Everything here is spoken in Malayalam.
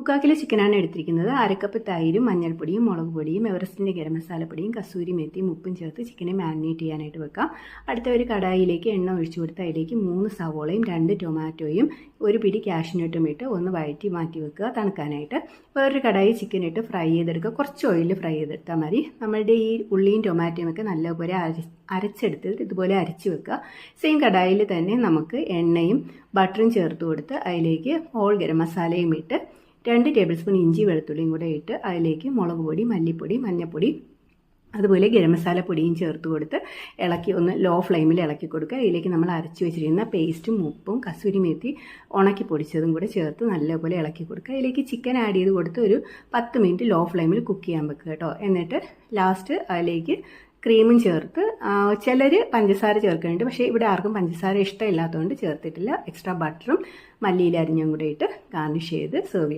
മുക്കാൽ കിലോ ചിക്കനാണ് എടുത്തിരിക്കുന്നത്. 1/2 കപ്പ് തൈരും മഞ്ഞൾപ്പൊടിയും മുളക് പൊടിയും എവറസ്റ്റിൻ്റെ ഗരം മസാലപ്പൊടിയും കസൂരി മേത്തിയും ഉപ്പും ചേർത്ത് ചിക്കനെ മാരിനേറ്റ് ചെയ്യാനായിട്ട് വെക്കാം. അടുത്ത ഒരു കടായിലേക്ക് എണ്ണ ഒഴിച്ചു കൊടുത്ത് അതിലേക്ക് 3 സവോളയും 2 ടൊമാറ്റോയും 1 പിടി കാഷ്യൂനട്ടും ഇട്ട് ഒന്ന് വഴറ്റി മാറ്റി വെക്കുക തണുക്കാനായിട്ട്. വേറൊരു കടായി ചിക്കൻ ഇട്ട് ഫ്രൈ ചെയ്തെടുക്കുക. കുറച്ച് ഓയിലിൽ ഫ്രൈ ചെയ്തെടുത്താൽ മതി. നമ്മളുടെ ഈ ഉള്ളിയും ടൊമാറ്റോയും ഒക്കെ നല്ലപോലെ അരച്ചെടുത്തിട്ട് ഇതുപോലെ അരച്ച് വെക്കുക. സെയിം കടായിൽ തന്നെ നമുക്ക് എണ്ണയും ബട്ടറും ചേർത്ത് കൊടുത്ത് അതിലേക്ക് ഹോൾ ഗരം മസാലയും ഇട്ട് 2 ടേബിൾ സ്പൂൺ ഇഞ്ചി വെളുത്തുള്ളിയും കൂടെ ഇട്ട് അതിലേക്ക് മുളക് പൊടി, മല്ലിപ്പൊടി, മഞ്ഞൾപ്പൊടി, അതുപോലെ ഗരം മസാല പൊടിയും ചേർത്ത് കൊടുത്ത് ഇളക്കി ഒന്ന് ലോ ഫ്ലെയിമിൽ ഇളക്കി കൊടുക്കുക. അതിലേക്ക് നമ്മൾ അരച്ച് വെച്ചിരിക്കുന്ന പേസ്റ്റും ഉപ്പും കസൂരി മേത്തി ഉണക്കി പൊടിച്ചതും കൂടെ ചേർത്ത് നല്ലപോലെ ഇളക്കി കൊടുക്കുക. അതിലേക്ക് ചിക്കൻ ആഡ് ചെയ്ത് കൊടുത്ത് ഒരു 10 മിനിറ്റ് ലോ ഫ്ലെയിമിൽ കുക്ക് ചെയ്യാൻ വെക്കുക കേട്ടോ. എന്നിട്ട് ലാസ്റ്റ് അതിലേക്ക് ക്രീമും ചേർത്ത് ചിലർ പഞ്ചസാര ചേർക്കുന്നുണ്ട്. പക്ഷേ ഇവിടെ ആർക്കും പഞ്ചസാര ഇഷ്ടമില്ലാത്തതുകൊണ്ട് ചേർത്തിട്ടില്ല. എക്സ്ട്രാ ബട്ടറും മല്ലിയില അരിഞ്ഞും കൂടെ ഇട്ട് ഗാർണിഷ് ചെയ്ത് സെർവ് ചെയ്യാം.